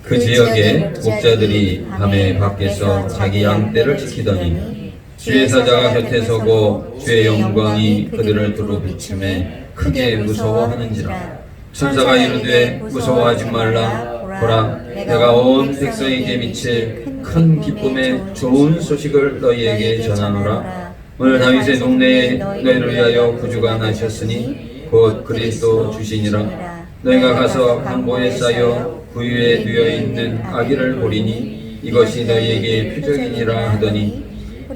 그 지역의 목자들이 밤에 밖에서 자기 양떼를 지키더니 주의 사자가 곁에 서고 주의 영광이 그들을 두루 비춤에 크게 무서워하는지라. 천사가 이르되 무서워하지 말라. 보라, 내가 온 백성에게 미칠 큰 기쁨의 좋은 소식을 너희에게 전하노라. 오늘 다윗의 동네에 너희를 위하여 구주가 나셨으니 곧 그리스도 주시니라. 너희가 가서 강보에 쌓여 구유에 누여있는 아기를 보리니 이것이 너희에게 표적이니라 하더니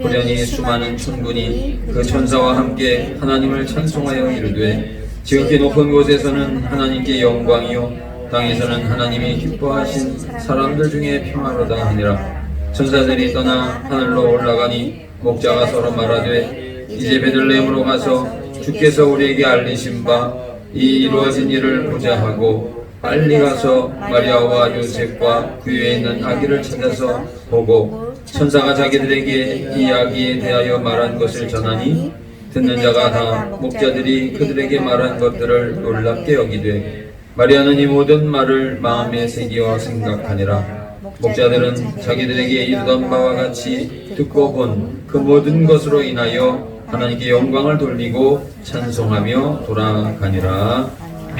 호련히 수많은 천군이 그 천사와 함께 하나님을 찬송하여 이르되 지극히 높은 곳에서는 하나님께 영광이요 땅에서는 하나님이 기뻐하신 사람들 중에 평화로다 하니라. 천사들이 떠나 하늘로 올라가니 목자가 서로 말하되 이제 베들레헴으로 가서 주께서 우리에게 알리신 바 이 이루어진 일을 보자 하고 빨리 가서 마리아와 요셉과 구유에 있는 아기를 찾아서 보고 천사가 자기들에게 이 아기에 대하여 말한 것을 전하니 듣는 자가 다 목자들이 그들에게 말한 것들을 놀랍게 여기되 마리아는 이 모든 말을 마음에 새기어 생각하니라. 목자들은 자기들에게 이르던 바와 같이 듣고 본 그 모든 것으로 인하여 하나님께 영광을 돌리고 찬송하며 돌아가니라.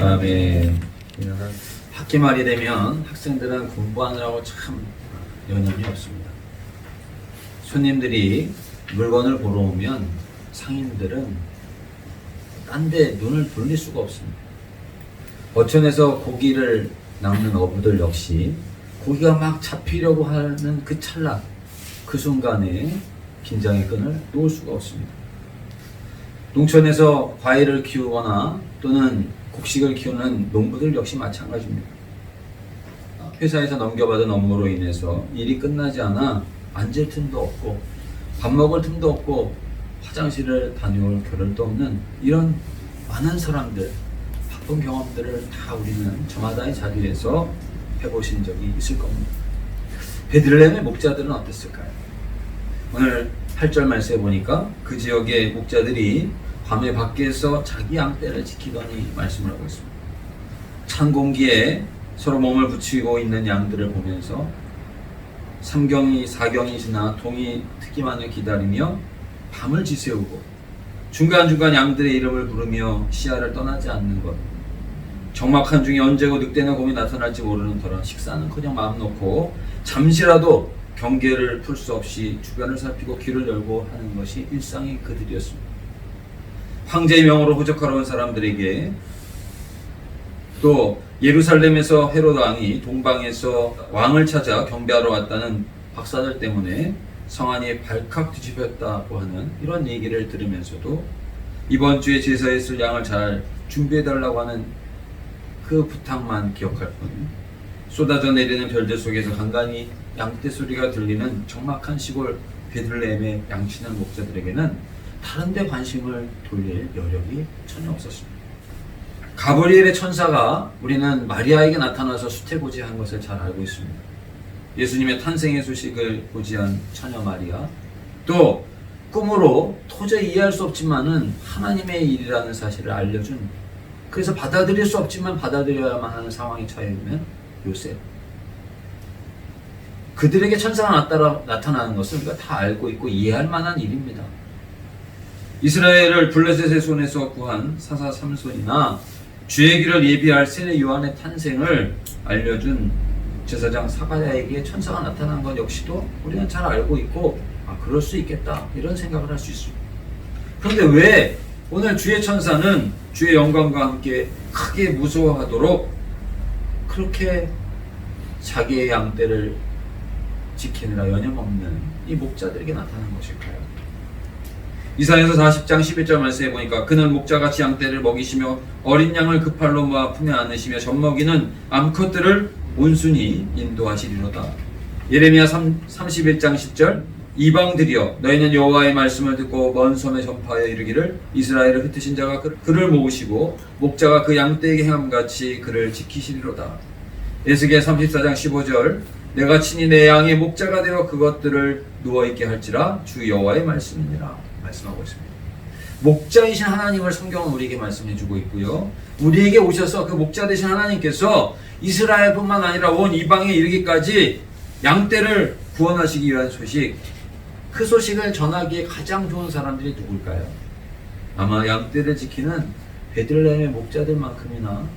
아멘. 학기 말이 되면 학생들은 공부하느라고 참 여념이 없습니다. 손님들이 물건을 보러 오면 상인들은 딴 데 눈을 돌릴 수가 없습니다. 어촌에서 고기를 낚는 어부들 역시 고기가 막 잡히려고 하는 그 찰나, 그 순간에 긴장의 끈을 놓을 수가 없습니다. 농촌에서 과일을 키우거나 또는 곡식을 키우는 농부들 역시 마찬가지입니다. 회사에서 넘겨받은 업무로 인해서 일이 끝나지 않아 앉을 틈도 없고 밥 먹을 틈도 없고 화장실을 다녀올 겨를도 없는 이런 많은 사람들, 바쁜 경험들을 다 우리는 저마다의 자리에서 해보신 적이 있을 겁니다. 베들레헴의 목자들은 어땠을까요? 오늘 8절 말씀에 보니까 그 지역의 목자들이 밤에 밖에서 자기 양떼를 지키더니 말씀을 하고 있습니다. 찬 공기에 서로 몸을 붙이고 있는 양들을 보면서 3경이 4경이 지나 동이 트기만을 기다리며 밤을 지새우고 중간중간 양들의 이름을 부르며 시야를 떠나지 않는 것. 적막한 중에 언제고 늑대나 곰이 나타날지 모르는 터라 식사는커녕 마음 놓고 잠시라도 경계를 풀 수 없이 주변을 살피고 귀를 열고 하는 것이 일상의 그들이었습니다. 황제의 명으로 호적하러 온 사람들에게 또 예루살렘에서 헤롯 왕이 동방에서 왕을 찾아 경배하러 왔다는 박사들 때문에 성안이 발칵 뒤집혔다고 하는 이런 얘기를 들으면서도 이번 주에 제사에 쓸 양을 잘 준비해달라고 하는 그 부탁만 기억할 뿐 쏟아져 내리는 별들 속에서 간간히 양떼 소리가 들리는 적막한 시골 베들레헴의 양치는 목자들에게는 다른 데 관심을 돌릴 여력이 전혀 없었습니다. 가브리엘의 천사가 우리는 마리아에게 나타나서 수태고지한 것을 잘 알고 있습니다. 예수님의 탄생의 소식을 고지한 처녀 마리아, 또 꿈으로 도저히 이해할 수 없지만은 하나님의 일이라는 사실을 알려준, 그래서 받아들일 수 없지만 받아들여야만 하는 상황에 처해 있는 요셉. 그들에게 천사가 나타나는 것을 우리가 다 알고 있고 이해할 만한 일입니다. 이스라엘을 블레셋의 손에서 구한 사사 삼손이나 주의 길을 예비할 세례 요한의 탄생을 알려준 제사장 사가랴에게 천사가 나타난 것 역시도 우리는 잘 알고 있고 그럴 수 있겠다 이런 생각을 할 수 있습니다. 그런데 왜 오늘 주의 천사는 주의 영광과 함께 크게 무서워하도록 그렇게 자기의 양떼를 지키느라 여념없는 이 목자들에게 나타난 것일까요? 이사야서 40장 11절 말씀해 보니까 그는 목자같이 양떼를 먹이시며 어린 양을 그 팔로 모아 품에 안으시며 젖먹이는 암컷들을 온순히 인도하시리로다. 예레미야 31장 10절 이방들이여 너희는 여호와의 말씀을 듣고 먼 섬에 전파하여 이르기를 이스라엘을 흩으신 자가 그를 모으시고 목자가 그 양떼에게 행함같이 그를 지키시리로다. 에스겔 34장 15절 내가 친히 내 양의 목자가 되어 그것들을 누워있게 할지라 주 여호와의 말씀이니라 말씀하고 있습니다. 목자이신 하나님을 성경은 우리에게 말씀해 주고 있고요. 우리에게 오셔서 그 목자 되신 하나님께서 이스라엘뿐만 아니라 온 이방에 이르기까지 양떼를 구원하시기 위한 소식, 그 소식을 전하기에 가장 좋은 사람들이 누굴까요? 아마 양떼를 지키는 베들레헴의 목자들만큼이나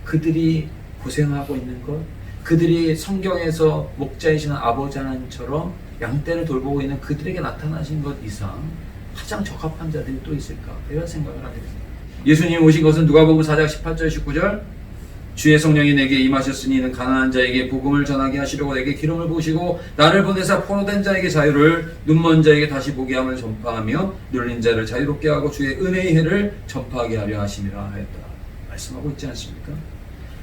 그들이 고생하고 있는 것, 그들이 성경에서 목자이신 아버지 하나님처럼 양떼를 돌보고 있는 그들에게 나타나신 것 이상 가장 적합한 자들이 또 있을까? 이런 생각을 하게 됩니다. 예수님 오신 것은 누가복음 4장 18절 19절 주의 성령이 내게 임하셨으니 이는 가난한 자에게 복음을 전하게 하시려고 내게 기름을 부으시고 나를 보내사 포로된 자에게 자유를, 눈먼 자에게 다시 보게 함을 전파하며 눌린 자를 자유롭게 하고 주의 은혜의 해를 전파하게 하려 하심이라 하였다 말씀하고 있지 않습니까?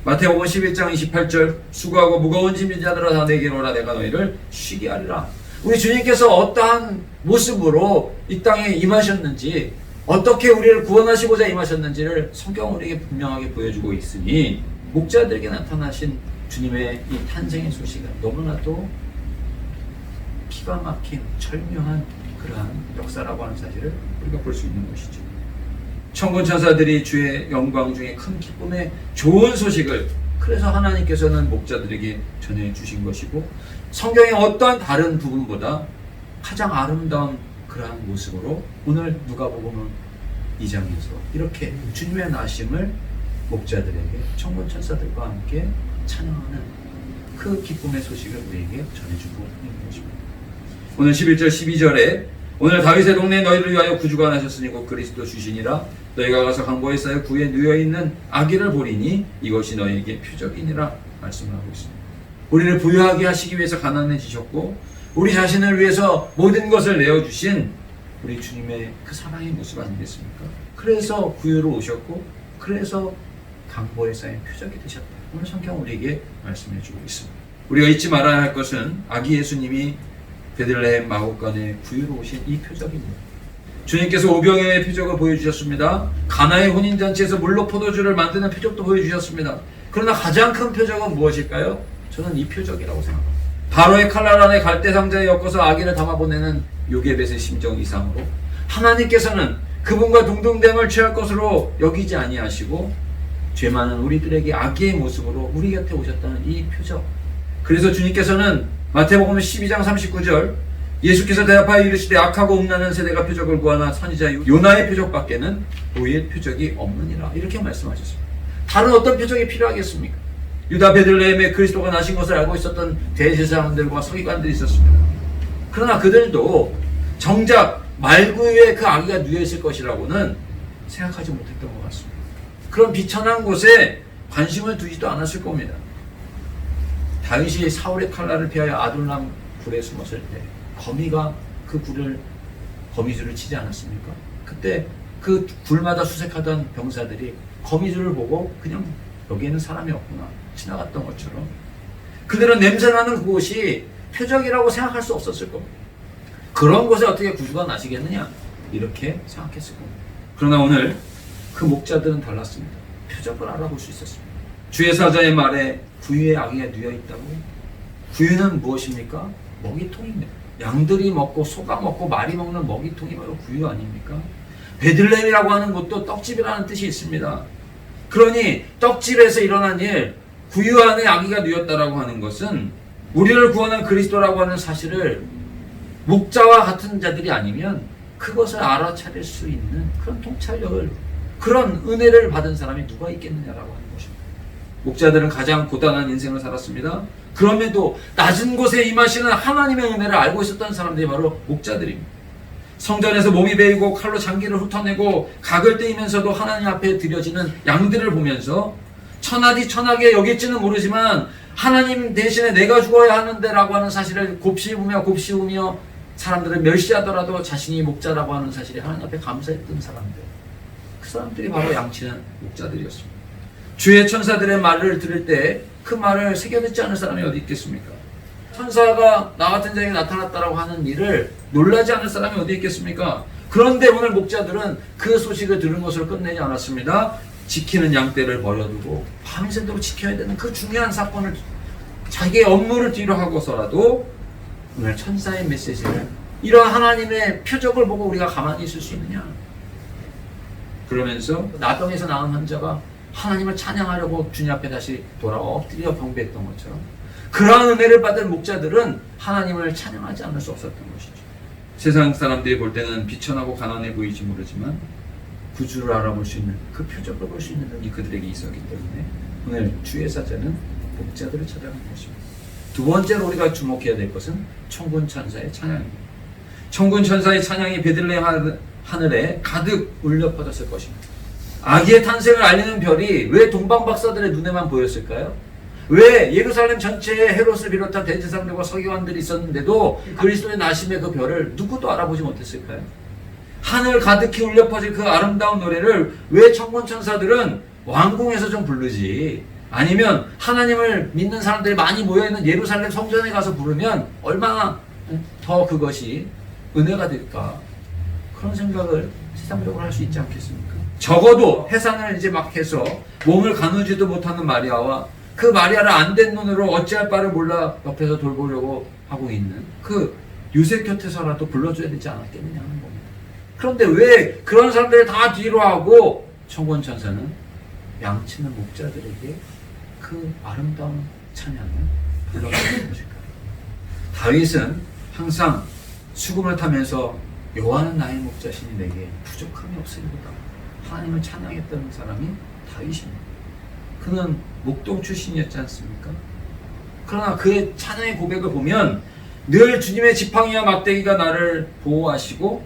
마태복음 11장 28절 수고하고 무거운 짐진 자들아 다 내게로 오라 내가 너희를 쉬게 하리라. 우리 주님께서 어떠한 모습으로 이 땅에 임하셨는지, 어떻게 우리를 구원하시고자 임하셨는지를 성경은 우리에게 분명하게 보여주고 있으니 목자들에게 나타나신 주님의 이 탄생의 소식은 너무나도 기가 막힌 절묘한 그러한 역사라고 하는 사실을 우리가 볼 수 있는 것이죠. 천군 천사들이 주의 영광 중에 큰 기쁨의 좋은 소식을 그래서 하나님께서는 목자들에게 전해주신 것이고, 성경의 어떠한 다른 부분보다 가장 아름다운 그러한 모습으로 오늘 누가복음 2장에서 이렇게 주님의 나심을 목자들에게 천군 천사들과 함께 찬양하는 그 기쁨의 소식을 우리에게 전해주고 있는 것입니다. 오늘 11절 12절에 오늘 다윗의 동네에 너희를 위하여 구주가 나셨으니 곧 그리스도 주시니라. 너희가 가서 강보에 쌓여 구에 누여있는 아기를 보리니 이것이 너희에게 표적이니라 말씀을 하고 있습니다. 우리를 부유하게 하시기 위해서 가난해지셨고 우리 자신을 위해서 모든 것을 내어주신 우리 주님의 그 사랑의 모습 아니겠습니까? 그래서 구유로 오셨고 그래서 강보에 쌓인 표적이 되셨다. 오늘 성경 우리에게 말씀해 주고 있습니다. 우리가 잊지 말아야 할 것은 아기 예수님이 베들레헴 마곡간에 구유로 오신 이 표적입니다. 주님께서 오병이어의 표적을 보여주셨습니다. 가나의 혼인잔치에서 물로 포도주를 만드는 표적도 보여주셨습니다. 그러나 가장 큰 표적은 무엇일까요? 저는 이 표적이라고 생각합니다. 바로의 칼날 안에 갈대 상자에 엮어서 아기를 담아보내는 요게벳의 심정 이상으로 하나님께서는 그분과 동등됨을 취할 것으로 여기지 아니하시고 죄 많은 우리들에게 아기의 모습으로 우리 곁에 오셨다는 이 표적. 그래서 주님께서는 마태복음 12장 39절 예수께서 대답하여 이르시되 악하고 음란한 세대가 표적을 구하나 선지자 요나의 표적밖에는 보일 표적이 없느니라 이렇게 말씀하셨습니다. 다른 어떤 표적이 필요하겠습니까? 유다 베들레헴에 그리스도가 나신 것을 알고 있었던 대제사장들과 서기관들이 있었습니다. 그러나 그들도 정작 말구유에 그 아기가 누워있을 것이라고는 생각하지 못했던 것 같습니다. 그런 비천한 곳에 관심을 두지도 않았을 겁니다. 다윗이 사울의 칼날을 피하여 아둘람 굴에 숨었을 때 거미가 그 굴을 거미줄을 치지 않았습니까? 그때 그 굴마다 수색하던 병사들이 거미줄을 보고 그냥 여기에는 사람이 없구나 지나갔던 것처럼 그들은 냄새나는 그곳이 표적이라고 생각할 수 없었을 겁니다. 그런 곳에 어떻게 구주가 나시겠느냐 이렇게 생각했을 겁니다. 그러나 오늘 그 목자들은 달랐습니다. 표적을 알아볼 수 있었습니다. 주의 사자의 말에 구유의 아기가 누워있다고. 구유는 무엇입니까? 먹이통입니다. 양들이 먹고 소가 먹고 말이 먹는 먹이통이 바로 구유 아닙니까? 베들레헴이라고 하는 곳도 떡집이라는 뜻이 있습니다. 그러니 떡집에서 일어난 일, 구유 안에 아기가 누웠다라고 하는 것은 우리를 구원한 그리스도라고 하는 사실을 목자와 같은 자들이 아니면 그것을 알아차릴 수 있는 그런 통찰력을, 그런 은혜를 받은 사람이 누가 있겠느냐라고 하는 것입니다. 목자들은 가장 고단한 인생을 살았습니다. 그럼에도 낮은 곳에 임하시는 하나님의 은혜를 알고 있었던 사람들이 바로 목자들입니다. 성전에서 몸이 베이고 칼로 장기를 훑어내고 각을 떼이면서도 하나님 앞에 드려지는 양들을 보면서 천하디 천하게 여길지는 모르지만 하나님 대신에 내가 죽어야 하는데 라고 하는 사실을 곱씹으며 사람들을 멸시하더라도 자신이 목자라고 하는 사실이 하나님 앞에 감사했던 사람들, 그 사람들이 바로 양치는 목자들이었습니다. 주의 천사들의 말을 들을 때 그 말을 새겨듣지 않을 사람이 어디 있겠습니까? 천사가 나 같은 자에게 나타났다라고 하는 일을 놀라지 않을 사람이 어디 있겠습니까? 그런데 오늘 목자들은 그 소식을 들은 것으로 끝내지 않았습니다. 지키는 양떼를 버려두고 밤새도록 지켜야 되는 그 중요한 사건을 자기의 업무를 뒤로 하고서라도 오늘 천사의 메시지를, 이런 하나님의 표적을 보고 우리가 가만히 있을 수 있느냐? 그러면서 나병에서 나은 환자가 하나님을 찬양하려고 주님 앞에 다시 돌아와 엎드려 경배했던 것처럼 그러한 은혜를 받은 목자들은 하나님을 찬양하지 않을 수 없었던 것이죠. 세상 사람들이 볼 때는 비천하고 가난해 보이지 모르지만 구주를 알아볼 수 있는 그 표적을 볼 수 있는 능력이 그들에게 있었기 때문에 오늘 주의 사자는 목자들을 찾아가는 것입니다. 두 번째로 우리가 주목해야 될 것은 천군 천사의 찬양입니다. 천군 천사의 찬양이 베들레헴 하늘에 가득 울려 퍼졌을 것입니다. 아기의 탄생을 알리는 별이 왜 동방 박사들의 눈에만 보였을까요? 왜 예루살렘 전체에 헤롯을 비롯한 대제사장들과 서기관들이 있었는데도 그리스도의 나심의 그 별을 누구도 알아보지 못했을까요? 하늘 가득히 울려 퍼질 그 아름다운 노래를 왜 천군 천사들은 왕궁에서 좀 부르지, 아니면 하나님을 믿는 사람들이 많이 모여있는 예루살렘 성전에 가서 부르면 얼마나 더 그것이 은혜가 될까, 그런 생각을 세상적으로 할 수 있지 않겠습니까? 적어도 해산을 이제 막 해서 몸을 가누지도 못하는 마리아와 그 마리아를 안 된 눈으로 어찌할 바를 몰라 옆에서 돌보려고 하고 있는 그 요셉 곁에서라도 불러줘야 되지 않았겠느냐 하는 겁니다. 그런데 왜 그런 사람들이 다 뒤로 하고 천군 천사는 양치는 목자들에게 그 아름다운 찬양을 불러주는 것일까요? 다윗은 항상 수금을 타면서 여호와는 나의 목자시니 내게 부족함이 없으리로다 하나님을 찬양했던 사람이 다윗입니다. 그는 목동 출신이었지 않습니까? 그러나 그의 찬양의 고백을 보면 늘 주님의 지팡이와 막대기가 나를 보호하시고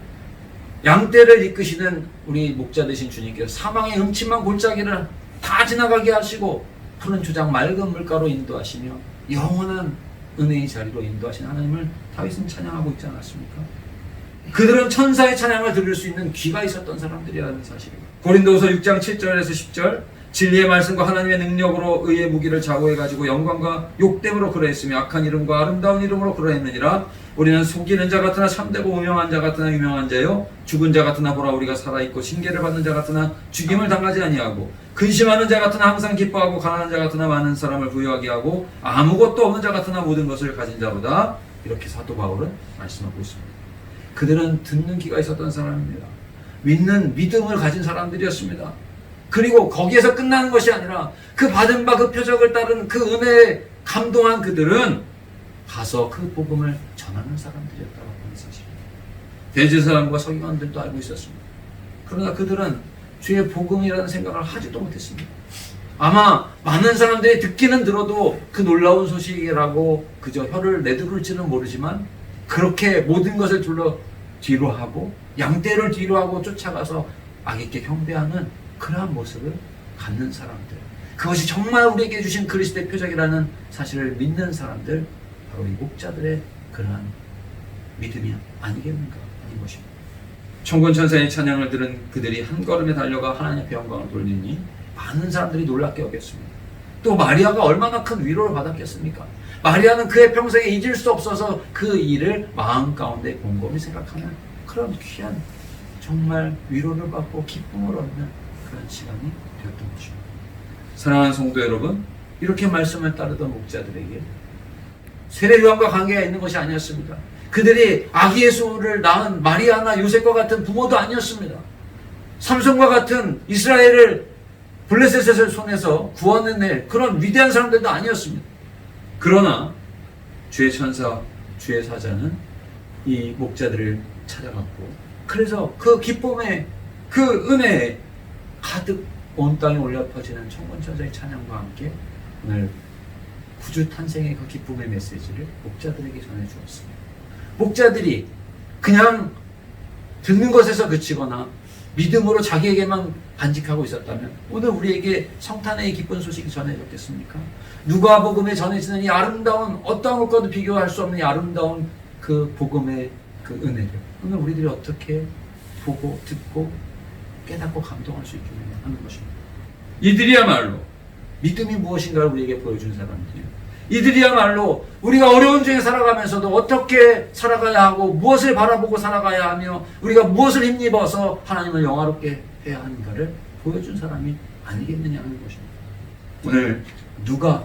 양떼를 이끄시는 우리 목자 되신 주님께서 사망의 음침한 골짜기를 다 지나가게 하시고 푸른 초장 맑은 물가로 인도하시며 영원한 은혜의 자리로 인도하신 하나님을 다윗은 찬양하고 있지 않았습니까? 그들은 천사의 찬양을 들을 수 있는 귀가 있었던 사람들이라는 사실입니다. 고린도후서 6장 7절에서 10절 진리의 말씀과 하나님의 능력으로 의의 무기를 좌우해가지고 영광과 욕됨으로 그러했으며 악한 이름과 아름다운 이름으로 그러했느니라. 우리는 속이는 자 같으나 참되고 유명한 자 같으나 유명한 자요 죽은 자 같으나 보라 우리가 살아있고 징계를 받는 자 같으나 죽임을 당하지 아니하고 근심하는 자 같으나 항상 기뻐하고 가난한 자 같으나 많은 사람을 부유하게 하고 아무것도 없는 자 같으나 모든 것을 가진 자보다, 이렇게 사도 바울은 말씀하고 있습니다. 그들은 듣는 귀가 있었던 사람입니다. 믿는 믿음을 가진 사람들이었습니다. 그리고 거기에서 끝나는 것이 아니라 그 받은 바 그 표적을 따른 그 은혜에 감동한 그들은 가서 그 복음을 전하는 사람들이었다고 하는 사실입니다. 대제사장과 서기관들도 알고 있었습니다. 그러나 그들은 주의 복음이라는 생각을 하지도 못했습니다. 아마 많은 사람들이 듣기는 들어도 그 놀라운 소식이라고 그저 혀를 내두를지는 모르지만 그렇게 모든 것을 뒤로 하고 양떼를 뒤로 하고 쫓아가서 악있게 경배하는 그러한 모습을 갖는 사람들, 그것이 정말 우리에게 주신 그리스도의 표적이라는 사실을 믿는 사람들, 바로 이 목자들의 그러한 믿음이 아니겠는가 하는 것입니다. 천군 천사의 찬양을 들은 그들이 한 걸음에 달려가 하나님 앞에 영광을 돌리니 많은 사람들이 놀랍게 여겼습니다. 또 마리아가 얼마나 큰 위로를 받았겠습니까? 마리아는 그의 평생에 잊을 수 없어서 그 일을 마음 가운데 곰곰이 생각하는 그런 귀한 정말 위로를 받고 기쁨을 얻는 그런 시간이 되었던 것입니다. 사랑하는 성도 여러분, 이렇게 말씀을 따르던 목자들에게 세례요한과 관계가 있는 것이 아니었습니다. 그들이 아기 예수를 낳은 마리아나 요셉과 같은 부모도 아니었습니다. 삼손과 같은 이스라엘을 블레셋의 손에서 구원해낼 그런 위대한 사람들도 아니었습니다. 그러나 주의 천사, 주의 사자는 이 목자들을 찾아갔고, 그래서 그 기쁨에, 그 은혜에 가득 온 땅에 올려 퍼지는 천군 천사의 찬양과 함께 오늘 구주 탄생의 그 기쁨의 메시지를 목자들에게 전해 주었습니다. 목자들이 그냥 듣는 것에서 그치거나 믿음으로 자기에게만 간직하고 있었다면 오늘 우리에게 성탄의 기쁜 소식이 전해졌겠습니까? 누가복음에 전해지는 이 아름다운, 어떠한 것과도 비교할 수 없는 이 아름다운 그 복음의 그 은혜를 오늘 우리들이 어떻게 보고 듣고 깨닫고 감동할 수 있겠느냐 하는 것입니다. 이들이야말로 믿음이 무엇인가를 우리에게 보여준 사람들이에요. 이들이야말로 우리가 어려운 중에 살아가면서도 어떻게 살아가야 하고 무엇을 바라보고 살아가야 하며 우리가 무엇을 힘입어서 하나님을 영화롭게 해야 하는가를 보여준 사람이 아니겠느냐 하는 것입니다. 오늘 누가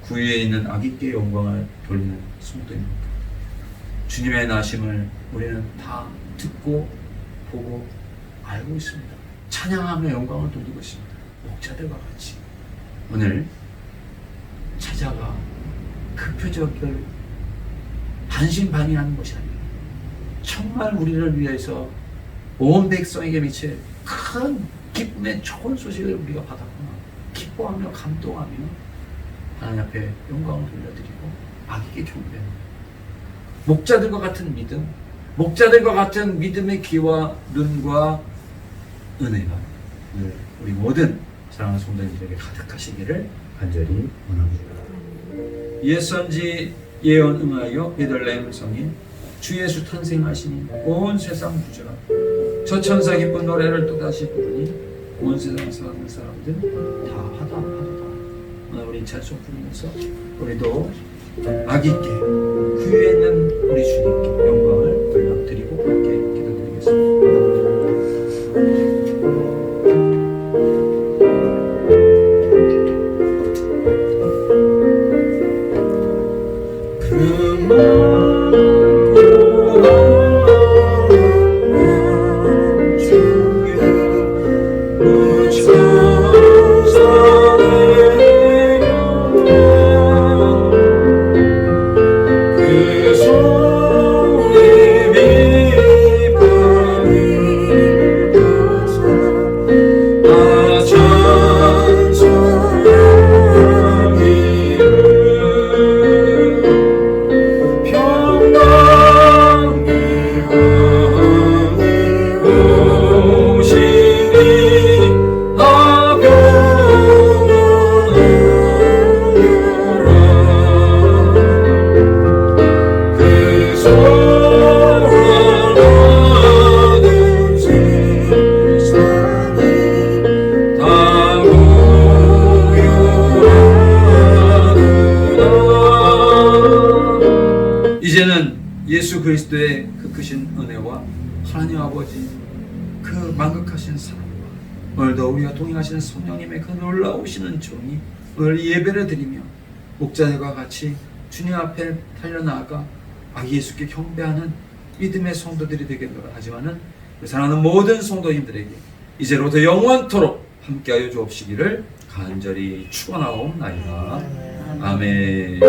구유에 있는 아기께 영광을 돌리는 성도입니까? 주님의 나심을 우리는 다 듣고 보고 알고 있습니다. 찬양하며 영광을 돌리고 있습니다. 목자들과 같이 오늘 찾아가 그 표적을 반신반의하는 것이 아니라 정말 우리를 위해서 온 백성에게 미칠 큰 기쁨의 좋은 소식을 우리가 받았구나. 기뻐하며 감동하며 하나님 앞에 영광을 돌려드리고 아기께 경배하는 목자들과 같은 믿음, 목자들과 같은 믿음의 귀와 눈과 은혜가 오늘 우리 모든 사랑하는 성도님들에게 가득하시기를 간절히 원합니다. 옛 선지 예언 응하여 베들레헴 성인 주 예수 탄생하시니 온 세상 부자가 저 천사 기쁜 노래를 또다시 부르니 온 세상 사는 사람들 다 하다. 오늘 우리 찬송 부르면서 우리도 아기께 그 위에 있는 우리 주님께 영광을 돌려드리고 함께 기도드리겠습니다. 이제는 예수 그리스도의 그 크신 은혜와 하나님 아버지 그 만극하신 사랑과 오늘도 우리가 동행하시는 성령님의 그 놀라우시는 종이 오늘 예배를 드리며 목자들과 같이 주님 앞에 달려나가 아기 예수께 경배하는 믿음의 성도들이 되겠노라. 하지만은 사랑하는 모든 성도님들에게 이제로부터 영원토록 함께하여 주옵시기를 간절히 축원하옵나이다. 아멘.